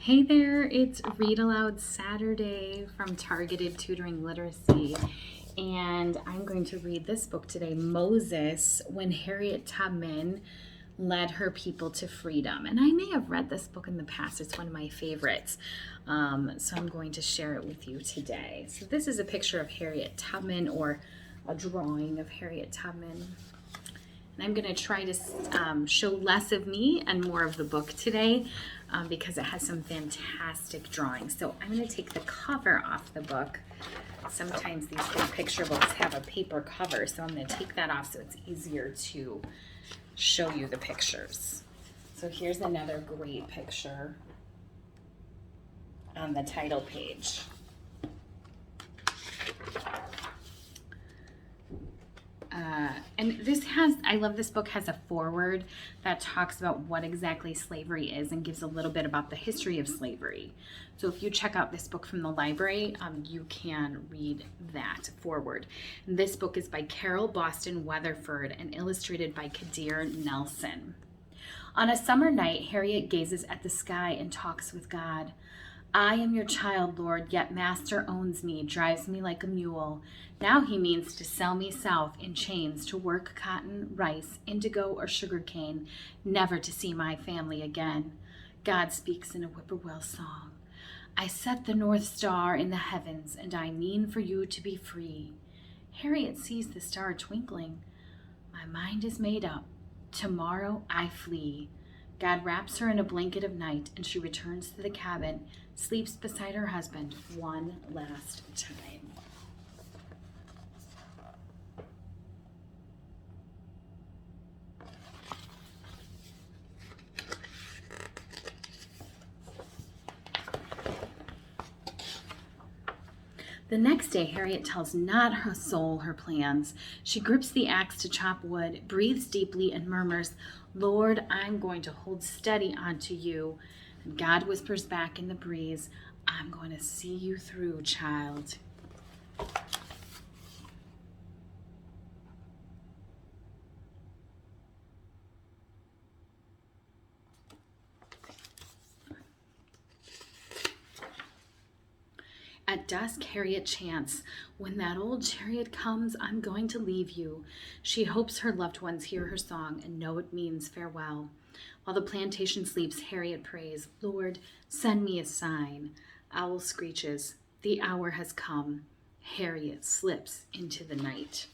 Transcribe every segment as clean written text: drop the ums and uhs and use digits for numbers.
Hey there, it's Read Aloud Saturday from Targeted Tutoring Literacy, and I'm going to read this book today, Moses, When Harriet Tubman Led Her People to Freedom. And I may have read this book in the past, it's one of my favorites, so I'm going to share it with you today. So this is a picture of Harriet Tubman, or a drawing of Harriet Tubman. And I'm going to try to show less of me and more of the book today because it has some fantastic drawings. So I'm going to take the cover off the book. Sometimes these big picture books have a paper cover, so I'm going to take that off so it's easier to show you the pictures. So here's another great picture on the title page. And this has, I love this book, has a foreword that talks about what exactly slavery is and gives a little bit about the history of slavery. So if you check out this book from the library, you can read that foreword. And this book is by Carol Boston Weatherford and illustrated by Kadir Nelson. On a summer night, Harriet gazes at the sky and talks with God. I am your child, Lord, yet master owns me, drives me like a mule. Now he means to sell me south in chains to work cotton, rice, indigo, or sugarcane, never to see my family again. God speaks in a whippoorwill song. I set the North Star in the heavens, and I mean for you to be free. Harriet sees the star twinkling. My mind is made up. Tomorrow I flee. God wraps her in a blanket of night, and she returns to the cabin, sleeps beside her husband one last time. The next day, Harriet tells not her soul her plans. She grips the axe to chop wood, breathes deeply, and murmurs, Lord, I'm going to hold steady onto you. And God whispers back in the breeze, I'm going to see you through, child. At dusk, Harriet chants, when that old chariot comes, I'm going to leave you. She hopes her loved ones hear her song and know it means farewell. While the plantation sleeps, Harriet prays, Lord, send me a sign. Owl screeches, the hour has come. Harriet slips into the night.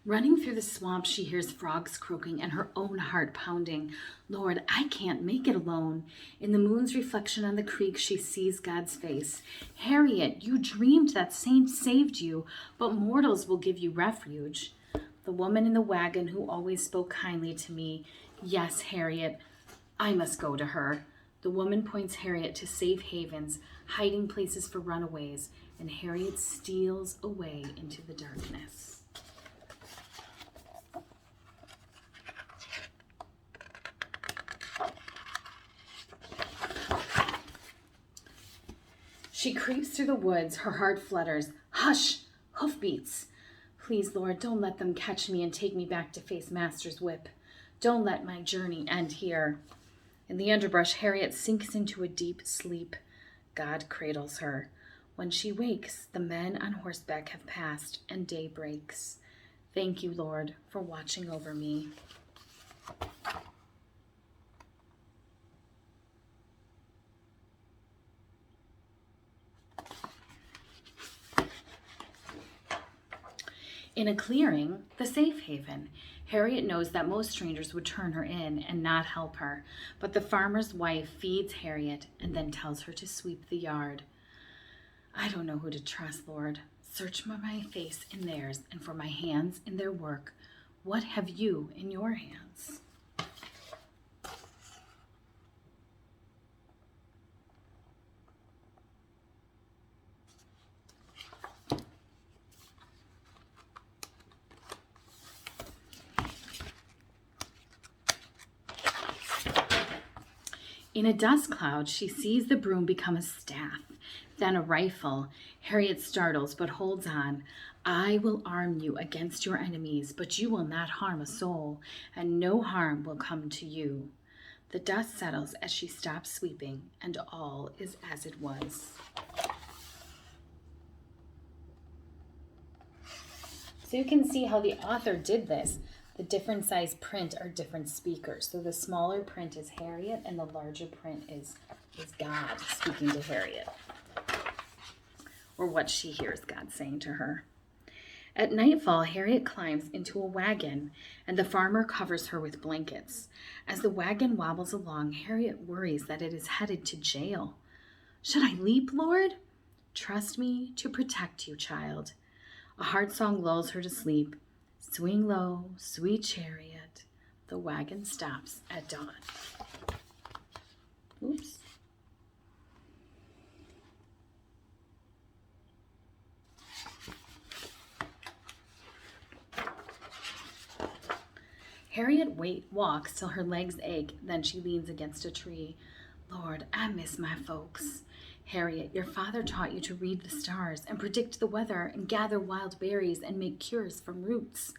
Running through the swamp, she hears frogs croaking and her own heart pounding. Lord, I can't make it alone. In the moon's reflection on the creek, she sees God's face. Harriet, you dreamed that saints saved you, but mortals will give you refuge. The woman in the wagon who always spoke kindly to me. Yes, Harriet, I must go to her. The woman points Harriet to safe havens, hiding places for runaways, and Harriet steals away into the darkness. She creeps through the woods, her heart flutters. Hush! Hoofbeats! Please, Lord, don't let them catch me and take me back to face Master's whip. Don't let my journey end here. In the underbrush, Harriet sinks into a deep sleep. God cradles her. When she wakes, the men on horseback have passed and day breaks. Thank you, Lord, for watching over me. In a clearing, the safe haven, Harriet knows that most strangers would turn her in and not help her, but the farmer's wife feeds Harriet and then tells her to sweep the yard. I don't know who to trust, Lord. Search for my face in theirs and for my hands in their work. What have you in your hands? In a dust cloud, she sees the broom become a staff. Then a rifle. Harriet startles but holds on. I will arm you against your enemies, but you will not harm a soul, and no harm will come to you. The dust settles as she stops sweeping, and all is as it was. So you can see how the author did this. The different size print are different speakers. So the smaller print is Harriet, and the larger print is God speaking to Harriet, or what she hears God saying to her. At nightfall, Harriet climbs into a wagon, and the farmer covers her with blankets. As the wagon wobbles along, Harriet worries that it is headed to jail. Should I leap, Lord? Trust me to protect you, child. A heart song lulls her to sleep. Swing low, sweet chariot. The wagon stops at dawn. Oops. Harriet walks till her legs ache, then she leans against a tree. Lord, I miss my folks. Harriet, your father taught you to read the stars and predict the weather and gather wild berries and make cures from roots.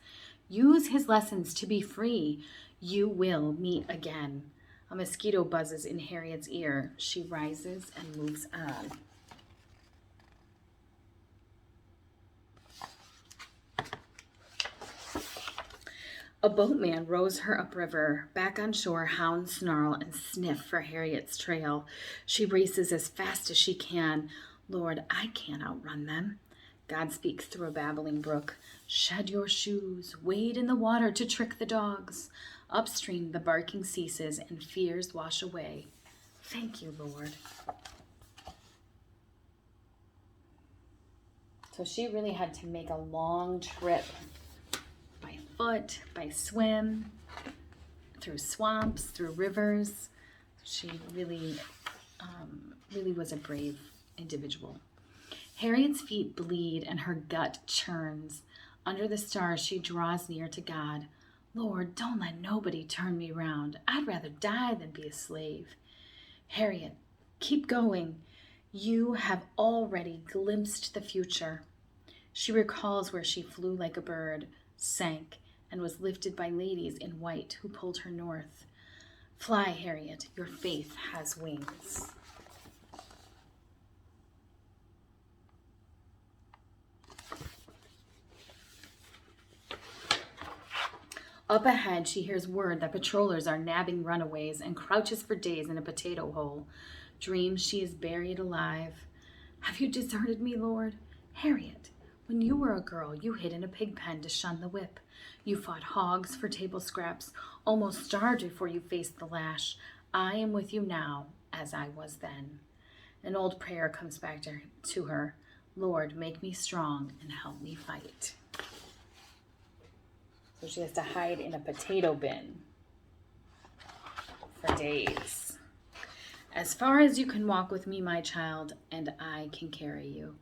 Use his lessons to be free. You will meet again. A mosquito buzzes in Harriet's ear. She rises and moves on. A boatman rows her upriver. Back on shore, hounds snarl and sniff for Harriet's trail. She races as fast as she can. Lord, I can't outrun them. God speaks through a babbling brook. Shed your shoes, wade in the water to trick the dogs. Upstream the barking ceases and fears wash away. Thank you, Lord. So she really had to make a long trip by foot, by swim, through swamps, through rivers. She really was a brave individual. Harriet's feet bleed and her gut churns. Under the stars, she draws near to God. Lord, don't let nobody turn me round. I'd rather die than be a slave. Harriet, keep going. You have already glimpsed the future. She recalls where she flew like a bird, sank, and was lifted by ladies in white who pulled her north. Fly, Harriet, your faith has wings. Up ahead, she hears word that patrollers are nabbing runaways and crouches for days in a potato hole. Dreams she is buried alive. Have you deserted me, Lord? Harriet, when you were a girl, you hid in a pig pen to shun the whip. You fought hogs for table scraps, almost starved before you faced the lash. I am with you now, as I was then. An old prayer comes back to her. Lord, make me strong and help me fight. So she has to hide in a potato bin for days. As far as you can walk with me, my child, and I can carry you.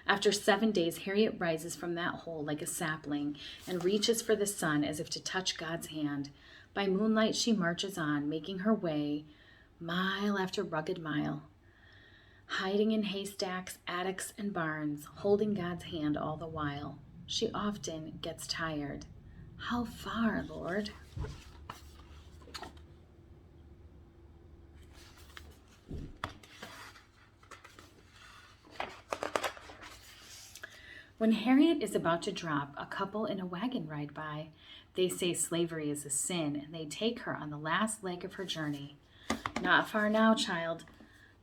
After 7 days, Harriet rises from that hole like a sapling and reaches for the sun as if to touch God's hand. By moonlight, she marches on, making her way mile after rugged mile, hiding in haystacks, attics, and barns, holding God's hand all the while. She often gets tired. How far, Lord? When Harriet is about to drop, a couple in a wagon ride by. They say slavery is a sin, and they take her on the last leg of her journey. Not far now, child.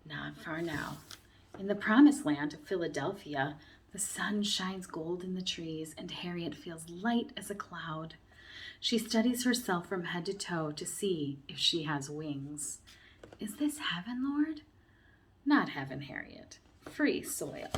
Not far now. In the promised land of Philadelphia, the sun shines gold in the trees, and Harriet feels light as a cloud. She studies herself from head to toe to see if she has wings. Is this heaven, Lord? Not heaven, Harriet. Free soil.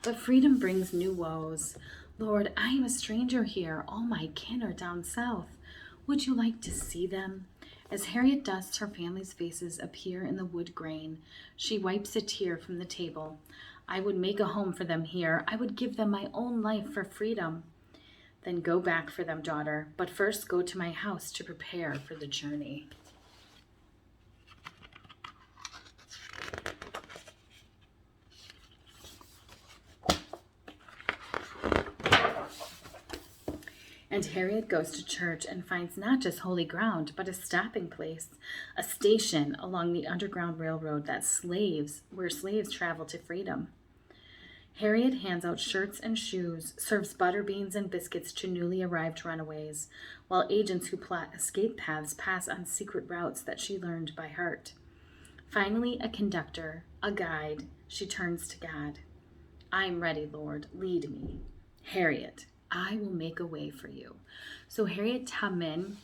But freedom brings new woes. Lord, I am a stranger here. All my kin are down south. Would you like to see them? As Harriet dusts, her family's faces appear in the wood grain. She wipes a tear from the table. I would make a home for them here. I would give them my own life for freedom. Then go back for them, daughter, but first go to my house to prepare for the journey. And Harriet goes to church and finds not just holy ground, but a stopping place, a station along the Underground Railroad where slaves travel to freedom. Harriet hands out shirts and shoes, serves butter beans and biscuits to newly arrived runaways, while agents who plot escape paths pass on secret routes that she learned by heart. Finally, a conductor, a guide, she turns to God. I'm ready, Lord, lead me. Harriet, I will make a way for you. So Harriet Tubman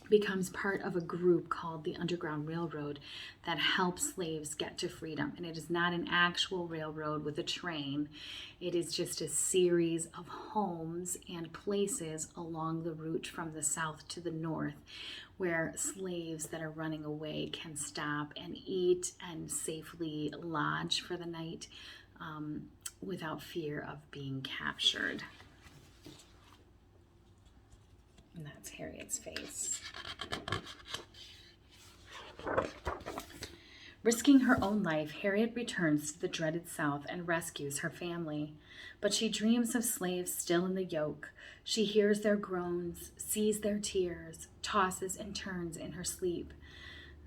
becomes part of a group called the Underground Railroad that helps slaves get to freedom. And it is not an actual railroad with a train. It is just a series of homes and places along the route from the south to the north where slaves that are running away can stop and eat and safely lodge for the night without fear of being captured. And that's Harriet's face. Risking her own life, Harriet returns to the dreaded South and rescues her family. But she dreams of slaves still in the yoke. She hears their groans, sees their tears, tosses and turns in her sleep.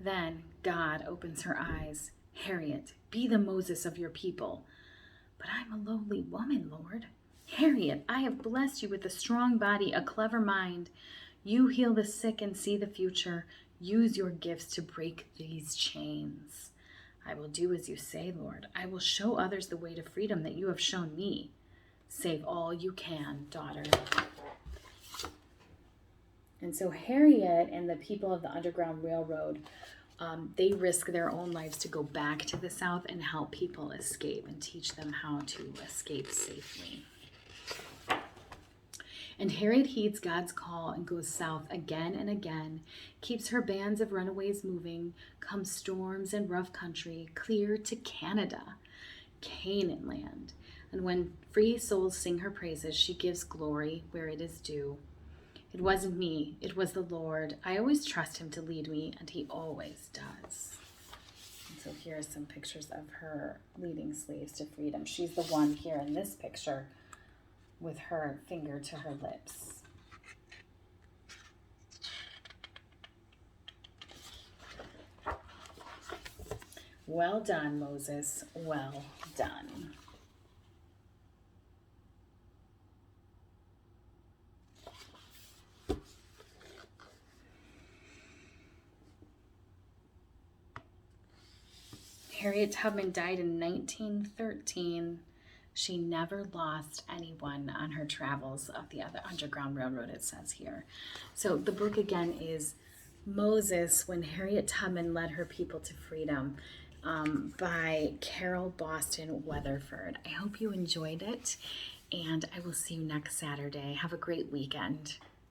Then God opens her eyes. Harriet, be the Moses of your people. But I'm a lowly woman, Lord. Harriet, I have blessed you with a strong body, a clever mind. You heal the sick and see the future. Use your gifts to break these chains. I will do as you say, Lord. I will show others the way to freedom that you have shown me. Save all you can, daughter. And so Harriet and the people of the Underground Railroad, they risk their own lives to go back to the South and help people escape and teach them how to escape safely. And Harriet heeds God's call and goes south again and again, keeps her bands of runaways moving, come storms and rough country, clear to Canada, Canaan land. And when free souls sing her praises, she gives glory where it is due. It wasn't me, it was the Lord. I always trust him to lead me, and he always does. And so here are some pictures of her leading slaves to freedom. She's the one here in this picture with her finger to her lips. Well done, Moses. Well done. Harriet Tubman died in 1913. She never lost anyone on her travels of the other Underground Railroad, it says here. So the book again is Moses, When Harriet Tubman Led Her People to Freedom, by Carol Boston Weatherford. I hope you enjoyed it, and I will see you next Saturday. Have a great weekend.